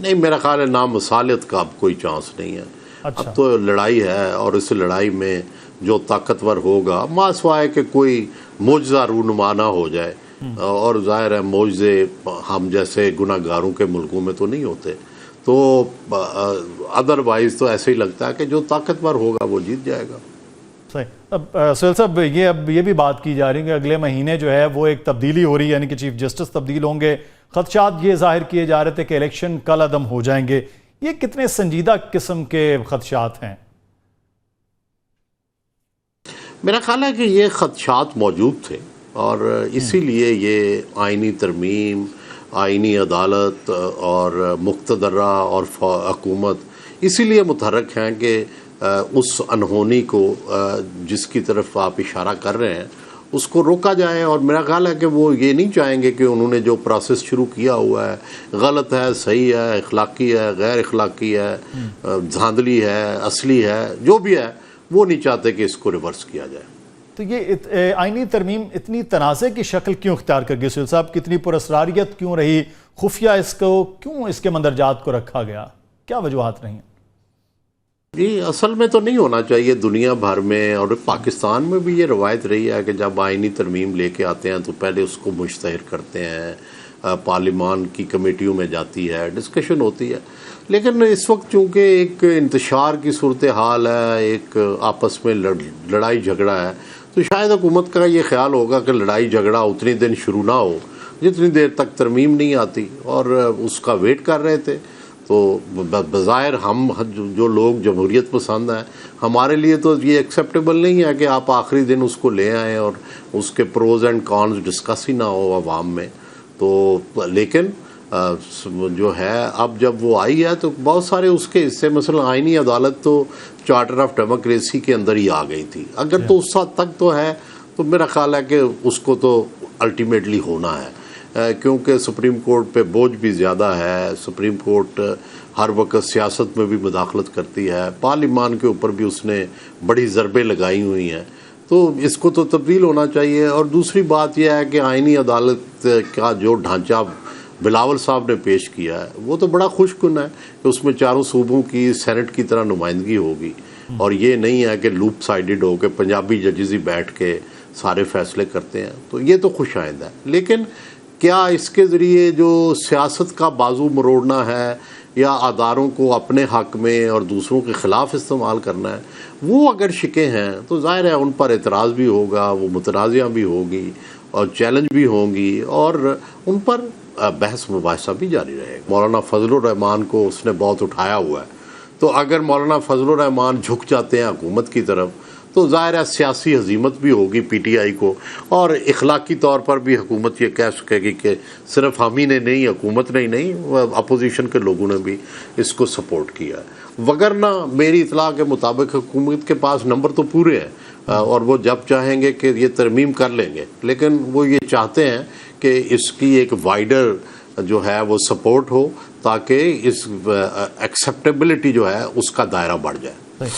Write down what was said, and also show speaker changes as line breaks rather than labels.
نہیں، میرا خیال ہے نامصالحت کا اب کوئی چانس نہیں ہے. اب تو لڑائی ہے، اور اس لڑائی میں جو طاقتور ہوگا، ما سوائے کہ کوئی معجزہ رونما نہ ہو جائے، اور ظاہر ہے معجزے ہم جیسے گناہ گاروں کے ملکوں میں تو نہیں ہوتے، تو ادروائز تو ایسے ہی لگتا ہے کہ جو طاقتور ہوگا وہ جیت جائے گا.
صحیح. اب سہیل صاحب، یہ بھی بات کی جا رہی ہے کہ اگلے مہینے جو ہے وہ ایک تبدیلی ہو رہی ہے، یعنی کہ چیف جسٹس تبدیل ہوں گے. خدشات یہ ظاہر کیے جا رہے تھے کہ الیکشن کل عدم ہو جائیں گے. یہ کتنے سنجیدہ قسم کے خدشات ہیں؟
میرا خیال ہے کہ یہ خدشات موجود تھے، اور اسی لیے یہ آئینی ترمیم، آئینی عدالت اور مقتدرہ اور حکومت اسی لیے متحرک ہیں کہ اس انہونی کو جس کی طرف آپ اشارہ کر رہے ہیں اس کو روکا جائے. اور میرا خیال ہے کہ وہ یہ نہیں چاہیں گے کہ انہوں نے جو پروسیس شروع کیا ہوا ہے غلط ہے، صحیح ہے، اخلاقی ہے، غیر اخلاقی ہے، دھاندلی ہے، اصلی ہے، جو بھی ہے، وہ نہیں چاہتے کہ اس کو ریورس کیا جائے.
تو یہ آئینی ترمیم اتنی تنازع کی شکل کیوں اختیار کر گئی سہیل صاحب؟ کتنی پراسراریت کیوں رہی؟ خفیہ اس کو کیوں اس کے مندرجات کو رکھا گیا؟ کیا وجوہات رہی ہیں؟
جی، اصل میں تو نہیں ہونا چاہیے. دنیا بھر میں اور پاکستان میں بھی یہ روایت رہی ہے کہ جب آئینی ترمیم لے کے آتے ہیں تو پہلے اس کو مشتہر کرتے ہیں، پارلیمان کی کمیٹیوں میں جاتی ہے، ڈسکشن ہوتی ہے. لیکن اس وقت چونکہ ایک انتشار کی صورتحال ہے، ایک آپس میں لڑائی جھگڑا ہے، تو شاید حکومت کا یہ خیال ہوگا کہ لڑائی جھگڑا اتنی دن شروع نہ ہو جتنی دیر تک ترمیم نہیں آتی، اور اس کا ویٹ کر رہے تھے. تو بظاہر ہم جو لوگ جمہوریت پسند ہیں، ہمارے لیے تو یہ ایکسیپٹیبل نہیں ہے کہ آپ آخری دن اس کو لے آئیں اور اس کے پروز اینڈ کانز ڈسکس ہی نہ ہو عوام میں. تو لیکن جو ہے اب جب وہ آئی ہے تو بہت سارے اس کے حصے، مثلا آئینی عدالت تو چارٹر آف ڈیموکریسی کے اندر ہی آ گئی تھی. اگر تو اس حد تک تو ہے تو میرا خیال ہے کہ اس کو تو الٹیمیٹلی ہونا ہے، کیونکہ سپریم کورٹ پہ بوجھ بھی زیادہ ہے. سپریم کورٹ ہر وقت سیاست میں بھی مداخلت کرتی ہے، پارلیمان کے اوپر بھی اس نے بڑی ضربیں لگائی ہوئی ہیں، تو اس کو تو تبدیل ہونا چاہیے. اور دوسری بات یہ ہے کہ آئینی عدالت کا جو ڈھانچہ بلاول صاحب نے پیش کیا ہے وہ تو بڑا خوش کن ہے کہ اس میں چاروں صوبوں کی سینٹ کی طرح نمائندگی ہوگی، اور یہ نہیں ہے کہ لوپ سائیڈڈ ہو کے پنجابی ججز ہی بیٹھ کے سارے فیصلے کرتے ہیں. تو یہ تو خوش آئند ہے. لیکن کیا اس کے ذریعے جو سیاست کا بازو مروڑنا ہے یا اداروں کو اپنے حق میں اور دوسروں کے خلاف استعمال کرنا ہے، وہ اگر شکیں ہیں تو ظاہر ہے ان پر اعتراض بھی ہوگا، وہ متنازعہ بھی ہوگی اور چیلنج بھی ہوں گی، اور ان پر بحث مباحثہ بھی جاری رہے گا. مولانا فضل الرحمان کو اس نے بہت اٹھایا ہوا ہے، تو اگر مولانا فضل الرحمان جھک جاتے ہیں حکومت کی طرف تو ظاہر ہے سیاسی ہزیمت بھی ہوگی پی ٹی آئی کو، اور اخلاقی طور پر بھی حکومت یہ کہہ سکے گی کہ صرف ہم ہی نے نہیں، حکومت نے ہی نہیں، اپوزیشن کے لوگوں نے بھی اس کو سپورٹ کیا ہے. وگرنہ میری اطلاع کے مطابق حکومت کے پاس نمبر تو پورے ہیں، اور وہ جب چاہیں گے کہ یہ ترمیم کر لیں گے، لیکن وہ یہ چاہتے ہیں کہ اس کی ایک وائڈر جو ہے وہ سپورٹ ہو، تاکہ اس ایکسیپٹیبلٹی جو ہے اس کا دائرہ بڑھ جائے.